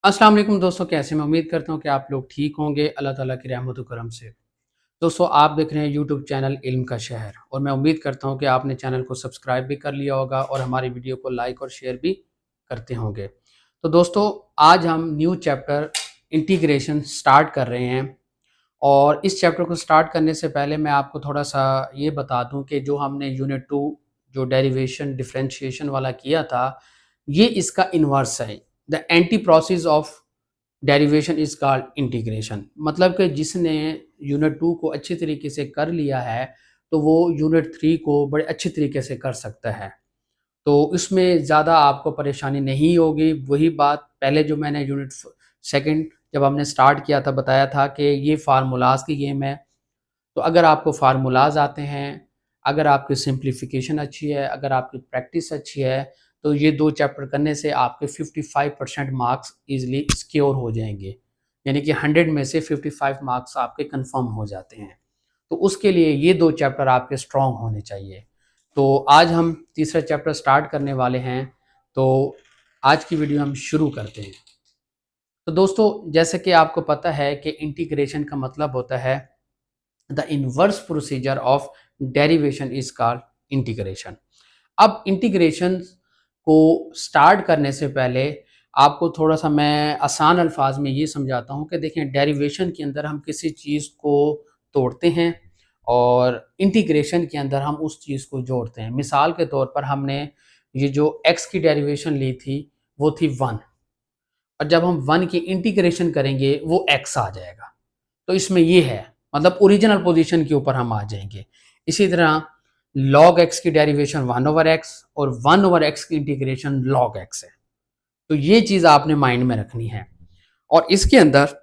अस्सलाम वालेकुम दोस्तों, कैसे मैं उम्मीद करता हूँ कि आप लोग ठीक होंगे अल्लाह ताला की रहमत व करम से। दोस्तों, आप देख रहे हैं यूट्यूब चैनल इल्म का शहर और मैं उम्मीद करता हूँ कि आपने चैनल को सब्सक्राइब भी कर लिया होगा और हमारी वीडियो को लाइक और शेयर भी करते होंगे। तो दोस्तों, आज हम न्यू चैप्टर इंटीग्रेशन स्टार्ट कर रहे हैं और इस चैप्टर को स्टार्ट करने से पहले मैं आपको थोड़ा सा ये बता दूँ कि जो हमने यूनिट 2 जो डेरिवेशन डिफरेंशिएशन वाला किया था, ये इसका इन्वर्स है। The anti process of derivation is called integration. मतलब कि जिसने यूनिट 2 को अच्छी तरीके से कर लिया है तो वो यूनिट 3 को बड़े अच्छे तरीके से कर सकता है। तो इसमें ज़्यादा आपको परेशानी नहीं होगी। वही बात पहले जो मैंने यूनिट सेकंड जब हमने स्टार्ट किया था बताया था कि ये फार्मूलाज की गेम है। तो अगर आपको फार्मूलाज आते हैं, अगर आपकी सिंप्लीफिकेशन अच्छी है, अगर आपकी प्रैक्टिस अच्छी है, तो ये 2 चैप्टर करने से आपके 55% मार्क्स ईज़िली सिक्योर हो जाएँगे। यानी कि 100 में से 55 मार्क्स आपके कन्फर्म हो जाते हैं। तो उसके लिए ये 2 चैप्टर आपके स्ट्रॉन्ग होने चाहिए। तो आज हम तीसरा चैप्टर स्टार्ट करने वाले हैं। तो आज की वीडियो हम शुरू करते हैं। तो दोस्तों, जैसे कि आपको पता है कि इंटीग्रेशन का मतलब होता है the inverse procedure of derivation is called integration. अब इंटीग्रेशन को स्टार्ट करने से पहले आपको थोड़ा सा मैं आसान अल्फाज में ये समझाता हूँ कि देखें, डेरिवेशन के अंदर हम किसी चीज़ को तोड़ते हैं और इंटीग्रेशन के अंदर हम उस चीज़ को जोड़ते हैं। मिसाल के तौर पर हमने ये जो x की डेरिवेशन ली थी वो थी 1, और जब हम 1 की इंटीग्रेशन करेंगे वो x आ जाएगा। तो इसमें ये है, मतलब ओरिजिनल पोजीशन के ऊपर हम आ जाएंगे। इसी तरह log x की डेरिवेशन 1/x और 1/x की इंटीग्रेशन log x है। तो ये चीज़ आपने माइंड में रखनी है। और इसके अंदर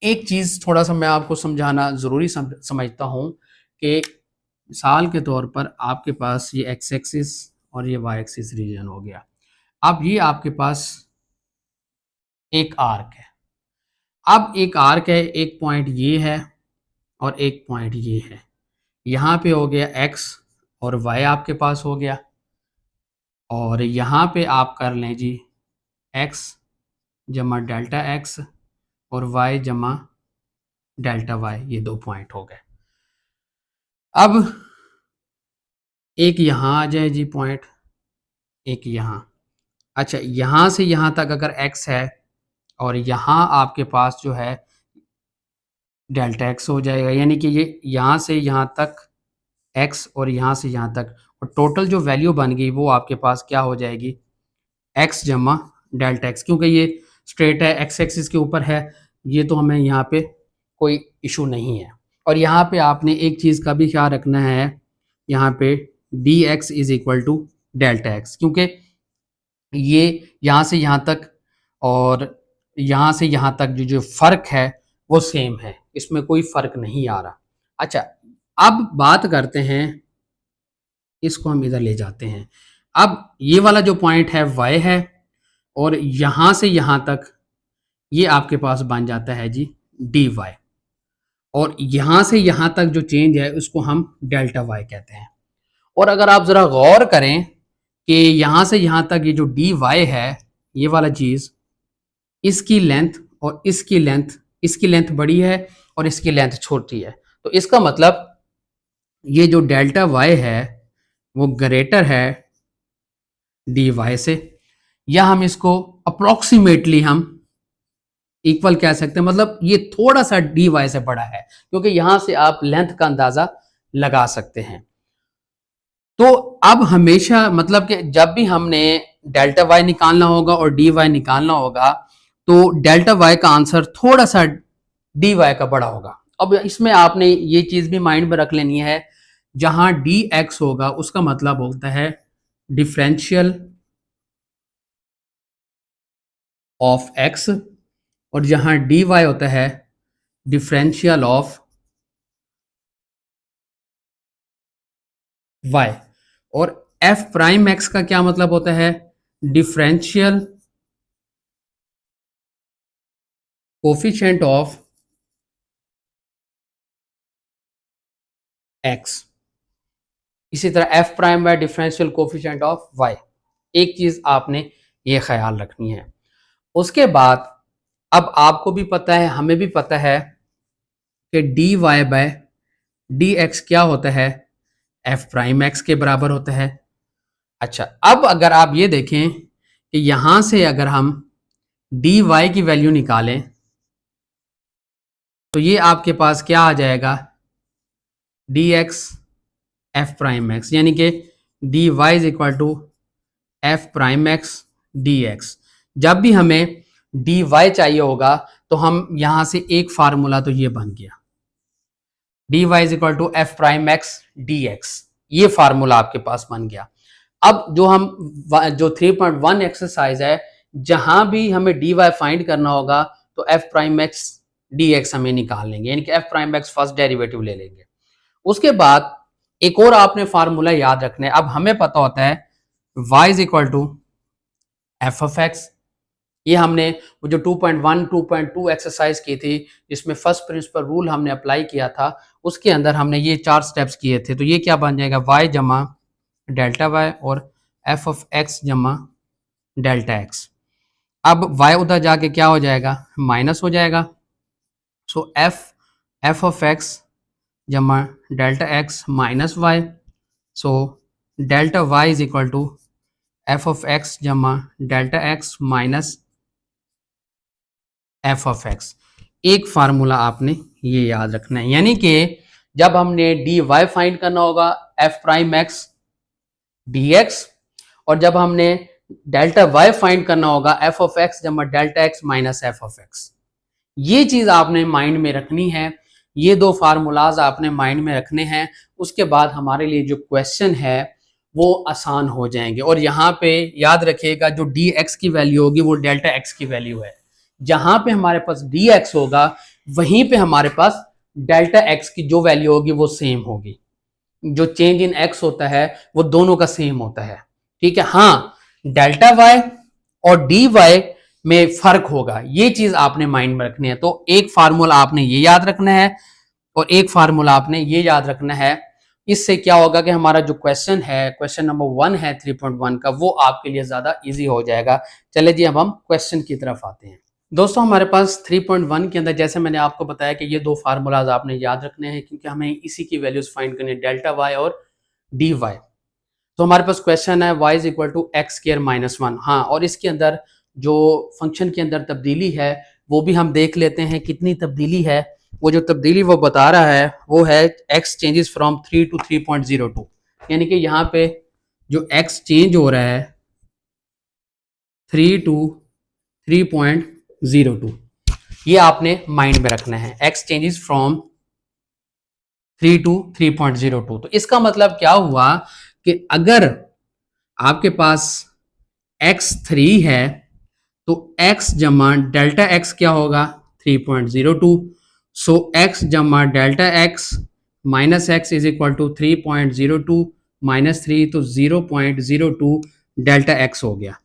एक चीज़ थोड़ा सा मैं आपको समझाना ज़रूरी समझता हूँ कि मिसाल के तौर पर आपके पास ये एक्स एक्सिस और ये वाई एक्सिस रीजन हो गया। अब ये आपके पास एक आर्क है। अब एक आर्क है, एक पॉइंट ये है और एक पॉइंट ये है। यहाँ पे हो गया x और y आपके पास हो गया, और यहाँ पे आप कर लें जी x जमा डेल्टा x और y जमा डेल्टा y, ये 2 पॉइंट हो गए। अब एक यहाँ आ जाए जी पॉइंट, एक यहाँ। अच्छा, यहाँ से यहाँ तक अगर x है और यहाँ आपके पास जो है डेल्टा x हो जाएगा, यानी कि ये यहाँ से यहाँ तक x और यहाँ से यहाँ तक, और टोटल जो वैल्यू बन गई वो आपके पास क्या हो जाएगी, x जमा डेल्टा x। क्योंकि ये स्ट्रेट है, x एक्सिस के ऊपर है, ये तो हमें यहाँ पे कोई इशू नहीं है। और यहाँ पे आपने एक चीज़ का भी ख्याल रखना है, यहाँ पे dx is equal to delta x, क्योंकि ये यहाँ से यहाँ तक और यहाँ से यहाँ तक जो जो फ़र्क है वो सेम है, इसमें कोई फ़र्क नहीं आ रहा। अच्छा, अब बात करते हैं, इसको हम इधर ले जाते हैं। अब ये वाला जो पॉइंट है y है, और यहाँ से यहाँ तक ये आपके पास बन जाता है जी dy, और यहाँ से यहाँ तक जो चेंज है उसको हम डेल्टा y कहते हैं। और अगर आप ज़रा गौर करें कि यहाँ से यहाँ तक ये जो dy है, ये वाला चीज़, इसकी लेंथ और इसकी लेंथ बड़ी है और इसकी लेंथ छोटी है। तो इसका मतलब ये जो डेल्टा y है वो ग्रेटर है dy से, या हम इसको अप्रोक्सीमेटली हम इक्वल कह सकते हैं। मतलब ये थोड़ा सा dy से बड़ा है, क्योंकि यहां से आप लेंथ का अंदाजा लगा सकते हैं। तो अब हमेशा मतलब कि जब भी हमने डेल्टा y निकालना होगा और dy निकालना होगा, तो डेल्टा y का आंसर थोड़ा सा dy का बड़ा होगा। अब इसमें आपने ये चीज भी माइंड में रख लेनी है, जहां dx होगा उसका मतलब होता है डिफरेंशियल ऑफ x, और जहां dy होता है डिफरेंशियल ऑफ y। और f प्राइम x का क्या मतलब होता है, डिफरेंशियल कोफिशिएंट ऑफ x। इसी तरह f prime y differential coefficient of y। एक चीज आपने ये ख्याल रखनी है। उसके बाद अब आपको भी पता है, हमें भी पता है कि dy बाय dx क्या होता है, f प्राइम x के बराबर होता है। अच्छा, अब अगर आप ये देखें कि यहां से अगर हम dy की वैल्यू निकालें तो ये आपके पास क्या आ जाएगा, dx f प्राइम x, यानी कि dy is equal to f prime x dx। जब भी हमें dy चाहिए होगा तो हम यहां से एक फार्मूला तो ये बन गया, dy is equal to f prime x dx, ये फार्मूला आपके पास बन गया। अब जो 3.1 एक्सरसाइज है, जहां भी हमें dy फाइंड करना होगा तो f प्राइम x dx हमें निकाल लेंगे, यानी कि f prime x first derivative ले लेंगे। उसके बाद एक और आपने फार्मूला याद रखना है। अब हमें पता होता है y is equal to F of x, ये हमने वो जो 2.1 2.2 एक्सरसाइज की थी जिसमें फर्स्ट प्रिंसिपल रूल हमने अप्लाई किया था, उसके अंदर हमने ये 4 स्टेप्स किए थे। तो ये क्या बन जाएगा, y जमा डेल्टा y और f ऑफ x जमा डेल्टा x। अब y उधर जाके क्या हो जाएगा, माइनस हो जाएगा। सो f ऑफ x जमा delta x minus y। So delta y is equal to f of x जमा delta x minus f of x। एक फार्मूला आपने ये याद रखना है, यानी कि जब हमने dy फाइंड करना होगा f प्राइम x dx, और जब हमने डेल्टा y फाइंड करना होगा f ऑफ x जमा delta x minus f of x। ये चीज आपने माइंड में रखनी है, ये दो फार्मूलाज आपने माइंड में रखने हैं। उसके बाद हमारे लिए जो क्वेश्चन है वो आसान हो जाएंगे। और यहाँ पे याद रखिएगा जो dx की वैल्यू होगी वो डेल्टा x की वैल्यू है। जहां पे हमारे पास dx होगा वहीं पे हमारे पास डेल्टा x की जो वैल्यू होगी वो सेम होगी। जो चेंज इन x होता है वो दोनों का सेम होता है, ठीक है। हाँ, डेल्टा y और dy में फर्क होगा, ये चीज आपने माइंड में रखनी है। तो एक फार्मूला आपने ये याद रखना है और एक फार्मूला आपने ये याद रखना है। इससे क्या होगा कि हमारा जो क्वेश्चन है, क्वेश्चन नंबर 1 है 3.1 का, वो आपके लिए ज्यादा इजी हो जाएगा। चले जी, अब हम क्वेश्चन की तरफ आते हैं। दोस्तों, हमारे पास 3.1 के अंदर जैसे मैंने आपको बताया कि ये दो फार्मूलाज आपने याद रखने हैं, क्योंकि हमें इसी की वैल्यूज फाइंड करनी है, डेल्टा वाई और डी वाई। तो हमारे पास क्वेश्चन है y is equal to x square minus 1। हाँ, और इसके अंदर जो फंक्शन के अंदर तब्दीली है वो भी हम देख लेते हैं कितनी तब्दीली है। वो जो तब्दीली वो बता रहा है वो है x चेंजेस फ्रॉम 3 to 3.02, यानी कि यहाँ पे जो x चेंज हो रहा है 3 to 3.02, ये आपने माइंड में रखना है, x चेंजेस फ्रॉम 3 to 3.02। तो इसका मतलब क्या हुआ कि अगर आपके पास x3 है तो x जमा डेल्टा x क्या होगा, 3.02। सो x जमा delta x minus x is equal to 3.02 minus 3, तो 0.02 डेल्टा x हो गया।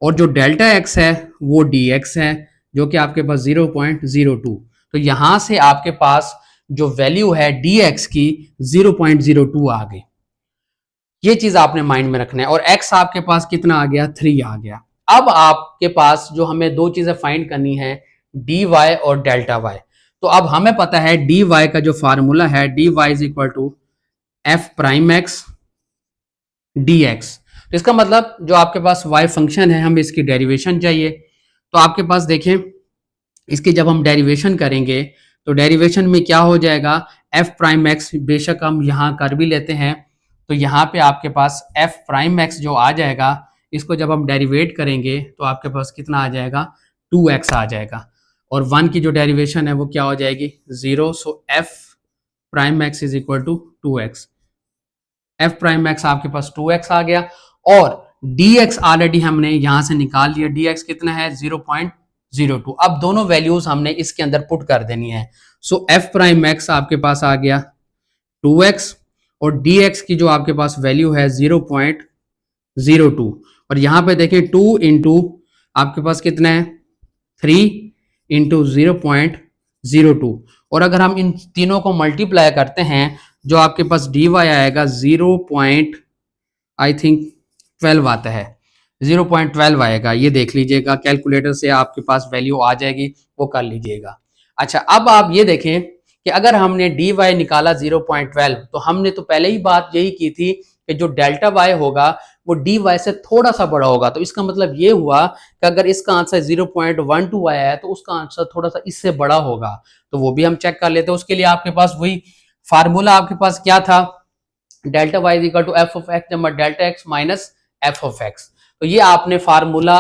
और जो डेल्टा x है वो dx है जो कि आपके पास 0.02। तो यहां से आपके पास जो वैल्यू है dx की 0.02 आ गई। ये चीज आपने माइंड में रखना है। और x आपके पास कितना आ गया, 3 आ गया। अब आपके पास जो हमें दो चीजें फाइंड करनी है, dy और डेल्टा y। तो अब हमें पता है dy का जो फार्मूला है, dy is equal to f prime x dx। तो इसका मतलब जो आपके पास y फंक्शन है, हमें इसकी डेरिवेशन चाहिए। तो आपके पास देखें, इसकी जब हम डेरिवेशन करेंगे तो डेरिवेशन में क्या हो जाएगा, f प्राइम x, बेशक हम यहाँ कर भी लेते हैं। तो यहाँ पे आपके पास f प्राइम x जो आ जाएगा, इसको जब हम डेरिवेट करेंगे तो आपके पास कितना आ जाएगा, 2x आ जाएगा। और 1 की जो डेरिवेशन है वो क्या हो जाएगी, 0। So f prime x is equal to 2x। f prime x आपके पास 2x आ गया। और dx ऑलरेडी हमने यहां से निकाल लिया, dx कितना है, 0.02। अब दोनों वैल्यूज हमने इसके अंदर पुट कर देनी है। सो f प्राइम x आपके पास आ गया 2x और dx की जो आपके पास वैल्यू है 0.02। और यहां पे देखें 2 इंटू आपके पास कितना है, 3 इंटू 0.02। और अगर हम इन तीनों को मल्टीप्लाई करते हैं जो आपके पास dy आएगा 0. आई थिंक 12 आता है, 0.12 आएगा, ये देख लीजिएगा, कैलकुलेटर से आपके पास वैल्यू आ जाएगी, वो कर लीजिएगा। अच्छा, अब आप ये देखें कि अगर हमने डी वाई निकाला 0.12, तो हमने तो पहले ही बात यही की थी कि जो डेल्टा वाई होगा वो डी वाई से थोड़ा सा बड़ा होगा। तो इसका मतलब ये हुआ कि अगर इसका आंसर 0.12 आया है तो उसका आंसर थोड़ा सा इससे बड़ा होगा। तो वो भी हम चेक कर लेते हैं। उसके लिए आपके पास वही फार्मूला आपके पास क्या था, delta Y is equal to F of x जमा delta X minus F of X. तो ये आपने फार्मूला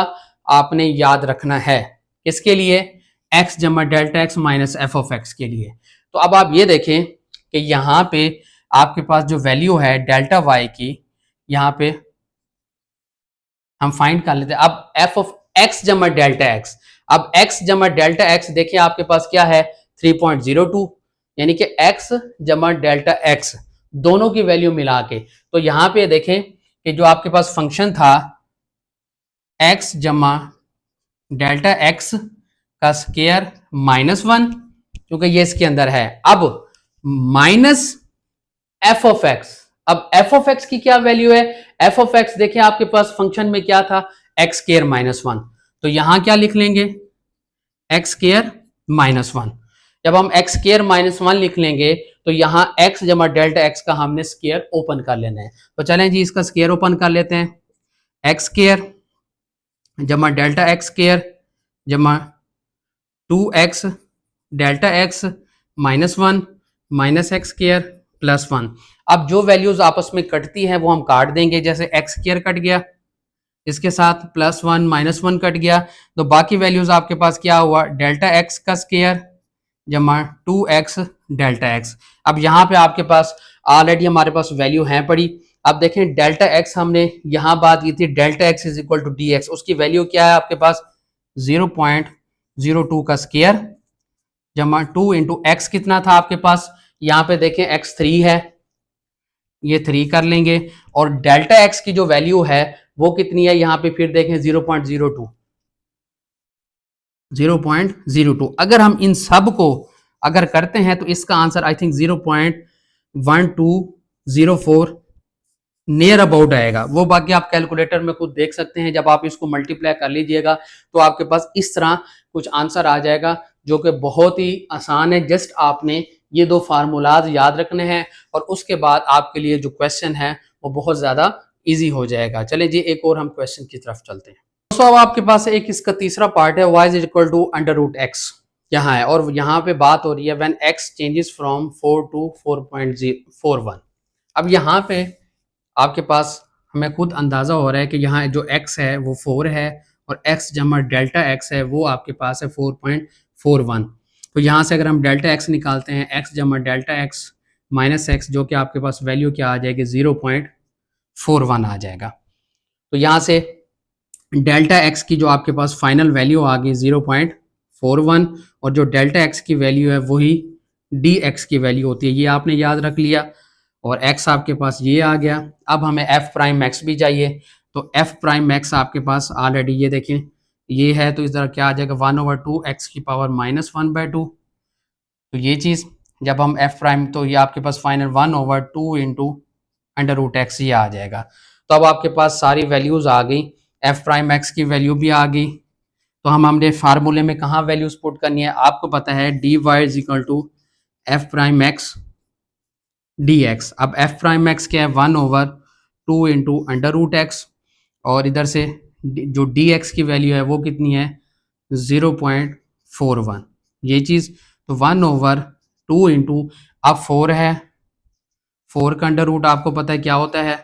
आपने याद रखना है, किसके लिए, एक्स जमा delta X minus F of x के लिए। तो अब आप ये देखें कि यहाँ पे आपके पास जो वैल्यू है डेल्टा वाई की, यहाँ पे हम फाइंड कर लेते हैं। अब एफ ऑफ एक्स जमा डेल्टा एक्स, अब एक्स जमा डेल्टा एक्स देखिए आपके पास क्या है 3.02, यानी कि एक्स जमा डेल्टा एक्स दोनों की वैल्यू मिला के। तो यहां पे देखें कि जो आपके पास फंक्शन था एक्स जमा डेल्टा एक्स का स्केयर -1, क्योंकि ये इसके अंदर है, अब माइनस एफ ऑफ एक्स। अब एफ ऑफ एक्स की क्या वैल्यू है, एफ ऑफ एक्स देखिए आपके पास फंक्शन में क्या था, एक्स स्केयर -1। तो यहां क्या लिख लेंगे, एक्स स्केयर -1। जब हम एक्स स्केयर -1 लिख लेंगे तो यहां एक्स जमा डेल्टा एक्स का हमने स्केयर ओपन कर लेना है। तो चलें जी, इसका स्केयर ओपन कर लेते हैं। एक्स स्केयर जमा डेल्टा एक्स स्केयर जमा 2x delta x -1 minus x square +1। अब जो वैल्यूज आपस में कटती हैं वो हम काट देंगे, जैसे एक्स स्केयर कट गया, इसके साथ +1 -1 कट गया, तो बाकी वैल्यूज आपके पास क्या हुआ, डेल्टा एक्स का स्केयर जमा 2x डेल्टा एक्स। अब यहाँ पे आपके पास ऑलरेडी हमारे पास वैल्यू है पड़ी। अब देखें डेल्टा एक्स हमने यहाँ बात की थी, delta x is equal to d x, उसकी वैल्यू क्या है आपके पास 0.02 का स्केयर जमा 2 इंटू एक्स कितना था आपके पास, यहाँ पे देखें x 3 है, ये 3 कर लेंगे, और डेल्टा एक्स की जो वैल्यू है वो कितनी है, यहाँ पे फिर देखें 0.02। अगर हम इन सब को अगर करते हैं तो इसका answer I think 0.1204 near about आएगा। वो बाकी आप कैलकुलेटर में खुद देख सकते हैं, जब आप इसको मल्टीप्लाई कर लीजिएगा तो आपके पास इस तरह कुछ आंसर आ जाएगा, जो कि बहुत ही आसान है। जस्ट आपने ये दो फार्मूलाज याद रखने हैं और उसके बाद आपके लिए जो क्वेश्चन है वो बहुत ज़्यादा ईजी हो जाएगा। चले जी, एक और हम क्वेश्चन की तरफ चलते हैं। दोस्तों अब आपके पास एक इसका तीसरा पार्ट है, y is equal to √x यहाँ है, और यहाँ पे बात हो रही है when x changes from 4 to 4.41। अब यहाँ पे आपके पास हमें खुद अंदाज़ा हो रहा है कि यहाँ जो x है वो 4 है और x जमा डेल्टा x है वो आपके पास है 4.41। तो यहाँ से अगर हम डेल्टा x निकालते हैं, x जमा डेल्टा x माइनस x, जो कि आपके पास वैल्यू क्या आ जाएगी 0.41 आ जाएगा। तो यहाँ से डेल्टा x की जो आपके पास फाइनल वैल्यू आ गई 0.41, और जो डेल्टा x की वैल्यू है वही dx की वैल्यू होती है, ये आपने याद रख लिया, और x आपके पास ये आ गया। अब हमें f प्राइम मैक्स भी चाहिए, तो f प्राइम मैक्स आपके पास ऑलरेडी ये देखें ये है, तो इस तरह क्या आ जाएगा 1/2 x की पावर -1/2। तो ये चीज़ जब हम f प्राइम, तो ये आपके पास फाइनल 1/2 इंटू √x ये आ जाएगा। तो अब आपके पास सारी वैल्यूज़ आ गई, f प्राइम एक्स की वैल्यू भी आ गई। तो हमने फार्मूले में कहाँ वैल्यूज पुट करनी है, आपको पता है dy is equal to f prime x dx। अब f प्राइम एक्स क्या है 1/2 इंटू √x, और इधर से जो dx की वैल्यू है वो कितनी है 0.41, ये चीज़। तो 1/2 इंटू, अब 4 है, 4 का अंडर रूट आपको पता है क्या होता है,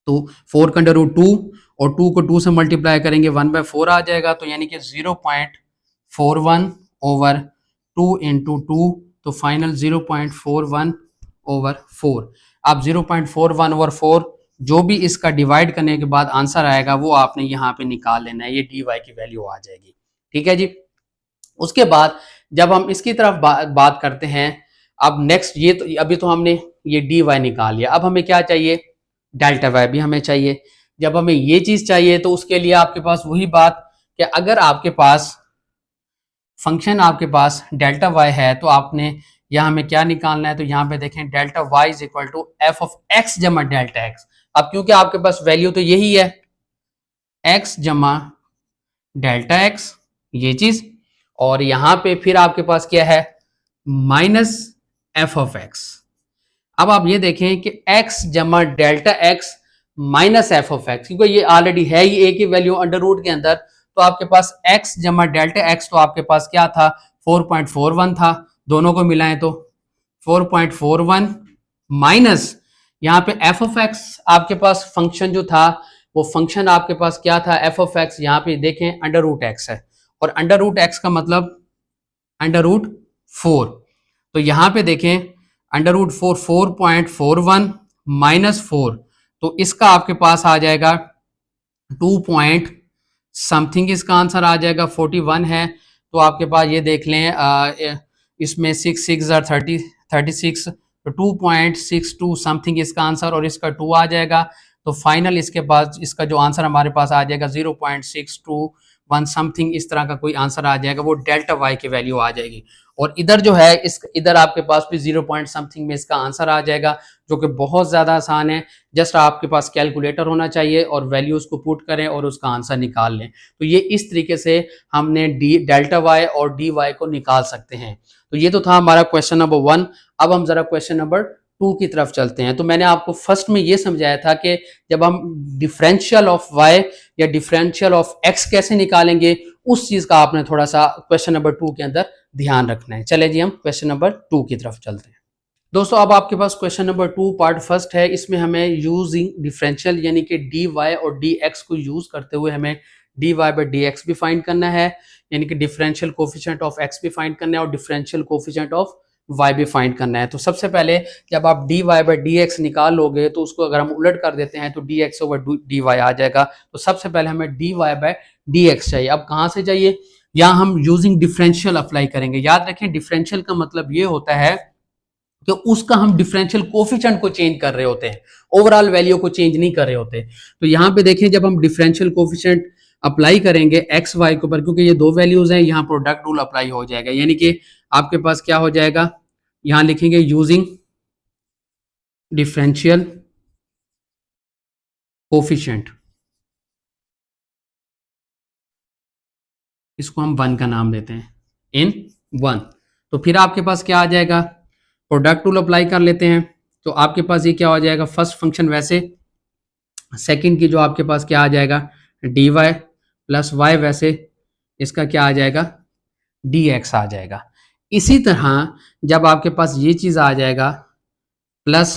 तो 4 का अंडर रूट 2, और 2 को 2 से मल्टीप्लाई करेंगे 1/4 आ जाएगा, तो यानी कि 0.41/2 इंटू 2, तो फाइनल 0.41/4। अब 0.41/4 जो भी इसका डिवाइड करने के बाद आंसर आएगा वो आपने यहाँ पे निकाल लेना है, ये dy की वैल्यू आ जाएगी। ठीक है जी। उसके बाद जब हम इसकी तरफ बात करते हैं, अब नेक्स्ट ये तो अभी तो हमने ये dy निकाल लिया, अब हमें क्या चाहिए, डेल्टा वाई भी हमें चाहिए। जब हमें ये चीज चाहिए तो उसके लिए आपके पास वही बात कि अगर आपके पास फंक्शन आपके पास डेल्टा वाई है तो आपने यहाँ हमें क्या निकालना है, तो यहाँ पे देखें delta Y is equal to F of x जमा डेल्टा एक्स। अब क्योंकि आपके पास वैल्यू तो यही है एक्स जमा डेल्टा एक्स, ये चीज, और यहां पे फिर आपके पास क्या है, माइनस एफ ऑफ एक्स। अब आप ये देखें कि x जमा delta X minus F of x, क्योंकि ये ऑलरेडी है ही एक ही वैल्यू अंडर रूट के अंदर, तो आपके पास x जमा डेल्टा एक्स तो आपके पास क्या था, 4.41 था, दोनों को मिलाएं तो 4.41 माइनस यहाँ पे एफ ऑफ एक्स, आपके पास फंक्शन जो था वो फंक्शन आपके पास क्या था, एफ ऑफ एक्स, यहाँ पे देखें अंडर रूट एक्स है, और अंडर रूट एक्स का मतलब अंडर रूट 4, तो यहां पे देखें अंडर रूट 4, 4.41 माइनस 4, तो इसका आपके पास आ जाएगा 2 पॉइंट समथिंग, इसका आंसर आ जाएगा 41 है, तो आपके पास ये देख लें इसमें 6 6 30 36, तो 2.62 समथिंग इसका आंसर, और इसका 2 आ जाएगा, तो फाइनल इसके बाद इसका जो आंसर हमारे पास आ जाएगा 0.621 समथिंग, इस तरह का कोई आंसर आ जाएगा, वो डेल्टा वाई की वैल्यू आ जाएगी। और इधर जो है इस इधर आपके पास भी 0 पॉइंट समथिंग में इसका आंसर आ जाएगा, जो कि बहुत ज्यादा आसान है, जस्ट आपके पास कैलकुलेटर होना चाहिए और वैल्यूज को पुट करें और उसका आंसर निकाल लें। तो ये इस तरीके से हमने डेल्टा वाई और डी वाई को निकाल सकते हैं। तो ये तो था हमारा क्वेश्चन नंबर 1। अब हम जरा क्वेश्चन नंबर 2 की तरफ चलते हैं। तो मैंने आपको फर्स्ट में ये समझाया था कि जब हम डिफरेंशियल ऑफ वाई या डिफरेंशियल ऑफ एक्स कैसे निकालेंगे, उस चीज का आपने थोड़ा सा क्वेश्चन नंबर 2 के अंदर ध्यान रखना है। चले जी हम क्वेश्चन नंबर 2 की तरफ चलते हैं। दोस्तों अब आपके पास क्वेश्चन नंबर 2 पार्ट फर्स्ट है। इसमें हमें यूजिंग डिफरेंशियल यानी कि डी वाई और डी एक्स को यूज करते हुए हमें D Y by D x भी फाइंड करना है, यानी कि डिफरेंशियल कोफिशिएंट ऑफ एक्स भी फाइंड करना है और डिफरेंशियल कोफिशिएंट ऑफ वाई भी फाइंड करना है। तो सबसे पहले जब आप d Y by D x निकाल लोगे तो उसको अगर हम उलट कर देते हैं तो D X over D Y आ जाएगा। तो सबसे पहले हमें D Y by D X चाहिए। अब कहाँ से चाहिए, यहाँ हम यूजिंग डिफरेंशियल अप्लाई करेंगे। याद रखें डिफरेंशियल का मतलब ये होता है कि उसका हम डिफरेंशियल कोफिशिएंट को चेंज कर रहे होते हैं, ओवरऑल वैल्यू को चेंज नहीं कर रहे होते। तो यहाँ पे देखें जब हम डिफरेंशियल कोफिशिएंट अप्लाई करेंगे एक्स वाई के ऊपर, क्योंकि ये दो वैल्यूज हैं, यहाँ प्रोडक्ट रूल अप्लाई हो जाएगा, यानी कि आपके पास क्या हो जाएगा, यहाँ लिखेंगे यूजिंग डिफरेंशियल कोफिशिएंट, इसको हम 1 का नाम देते हैं, इन 1। तो फिर आपके पास क्या आ जाएगा, प्रोडक्ट रूल अप्लाई कर लेते हैं। तो आपके पास ये क्या हो जाएगा, फर्स्ट फंक्शन वैसे, सेकंड की जो आपके पास क्या आ जाएगा, डी वाई प्लस वाई वैसे, इसका क्या आ जाएगा, डी एक्स आ जाएगा। इसी तरह जब आपके पास ये चीज़ आ जाएगा प्लस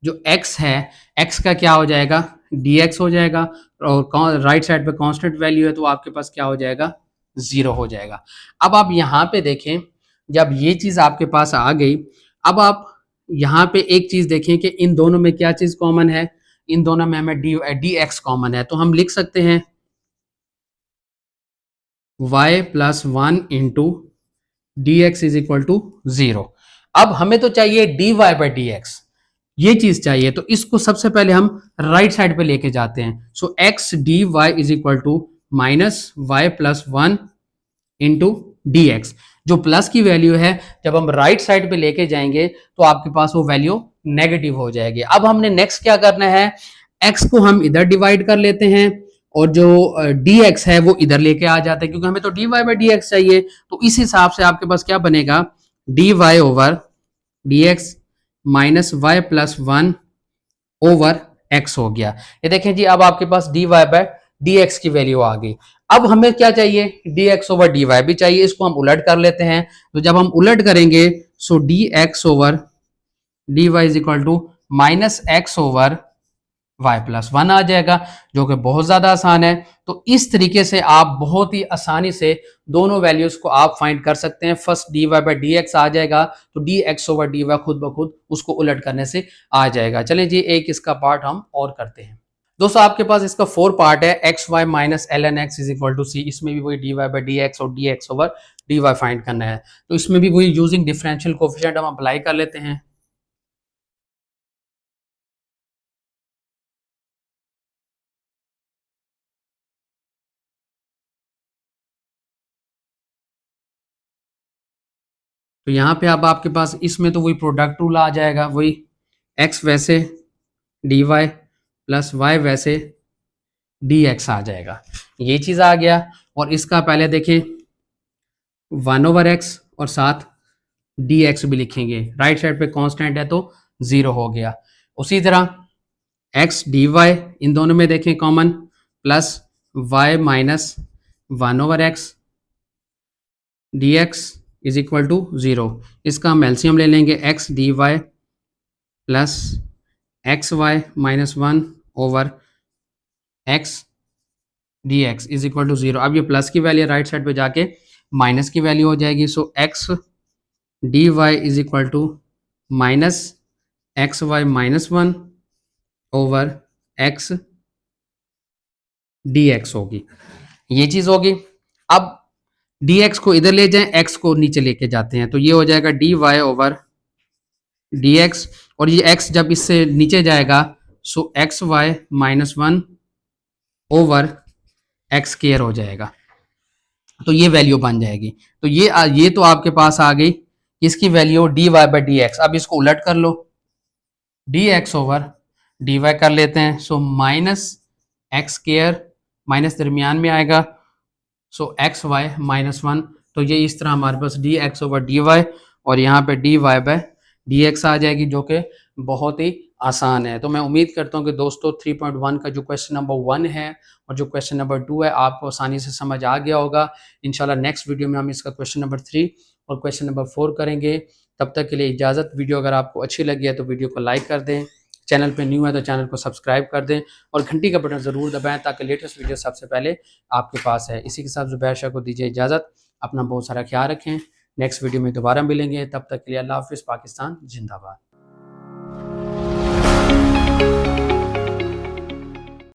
जो x है, x का क्या हो जाएगा, dx हो जाएगा, और राइट साइड पे कांस्टेंट वैल्यू है तो आपके पास क्या हो जाएगा, 0 हो जाएगा। अब आप यहाँ पे देखें जब ये चीज़ आपके पास आ गई, अब आप यहाँ पे एक चीज़ देखें कि इन दोनों में क्या चीज़ कॉमन है, इन दोनों में हमें डी एक्स कॉमन है, तो हम लिख सकते हैं y plus 1 into D x is equal to 0। अब हमें तो चाहिए d Y by D x, ये चीज चाहिए, तो इसको सबसे पहले हम राइट साइड पे लेके जाते हैं। So X D Y is equal to minus Y plus 1 into D X. जो प्लस की वैल्यू है जब हम राइट साइड पे लेके जाएंगे तो आपके पास वो वैल्यू नेगेटिव हो जाएगी। अब हमने नेक्स्ट क्या करना है, एक्स को हम इधर डिवाइड कर लेते हैं और जो डी एक्स है वो इधर लेके आ जाते हैं, क्योंकि हमें तो D Y by D X चाहिए। तो इस हिसाब से आपके पास क्या बनेगा, D Y over D X minus Y plus 1 over X हो गया। ये देखें जी अब आपके पास D Y by D X की वैल्यू आ गई। अब हमें क्या चाहिए, D X over D Y भी चाहिए, इसको हम उलट कर लेते हैं। तो जब हम उलट करेंगे so D X over D Y is equal to minus X over y plus 1 आ जाएगा, जो कि बहुत ज्यादा आसान है। तो इस तरीके से आप बहुत ही आसानी से दोनों वैल्यूज को आप फाइंड कर सकते हैं। First D Y by D X आ जाएगा तो D X over D Y खुद ब खुद उसको उलट करने से आ जाएगा। चलें जी एक इसका पार्ट हम और करते हैं। दोस्तों आपके पास इसका 4 पार्ट है, X Y minus L N X is equal to C. इसमें भी वही D Y by D X और D X over D Y find करना है। तो इसमें भी वही यूजिंग डिफरेंशियल कोफिशिएंट हम अप्लाई कर लेते हैं। तो यहाँ पे अब आपके पास इसमें तो वही प्रोडक्ट रूल आ जाएगा, वही एक्स वैसे डी वाई प्लस वाई वैसे dx आ जाएगा। ये चीज़ आ गया। और इसका पहले देखें 1/x और साथ dx भी लिखेंगे, राइट साइड पे कांस्टेंट है तो 0 हो गया। उसी तरह x dy इन दोनों में देखें common, plus y minus 1/x dx is equal to 0। इसका हम एलसीएम ले लेंगे, x dy plus x Y minus 1/x dx is equal to 0। अब ये प्लस की वैल्यू राइट साइड पे जाके माइनस की वैल्यू हो जाएगी। So x dy is equal to minus x Y minus 1/x dx होगी। ये चीज़ होगी। अब dx को इधर ले जाएं, x को नीचे लेके जाते हैं, तो ये हो जाएगा dy ओवर dx, और ये x जब इससे नीचे जाएगा so X Y minus 1/x square हो जाएगा। तो ये वैल्यू बन जाएगी। तो ये तो आपके पास आ गई इसकी value dy by D x. अब इसको उलट कर लो, dx ओवर dy कर लेते हैं। So minus x square minus दरमियान में आएगा, सो एक्स वाई माइनस 1। तो ये इस तरह हमारे पास dx ओवर dy और यहाँ पे dy बाई dx आ जाएगी, जो कि बहुत ही आसान है। तो मैं उम्मीद करता हूँ कि दोस्तों 3.1 का जो क्वेश्चन नंबर 1 है और जो क्वेश्चन नंबर 2 है आपको आसानी से समझ आ गया होगा। इंशाल्लाह नेक्स्ट वीडियो में हम इसका क्वेश्चन नंबर 3 और क्वेश्चन नंबर 4 करेंगे। तब तक के लिए इजाज़त। वीडियो अगर आपको अच्छी लगी है तो वीडियो को लाइक कर दें, चैनल पे न्यू है तो चैनल को सब्सक्राइब कर दें और घंटी का बटन ज़रूर दबाएं ताकि लेटेस्ट वीडियो सबसे पहले आपके पास है। इसी के साथ ज़ुबैर शाह को दीजिए इजाज़त। अपना बहुत सारा ख्याल रखें। नेक्स्ट वीडियो में दोबारा मिलेंगे, तब तक के लिए अल्लाह हाफ़िज़। पाकिस्तान जिंदाबाद।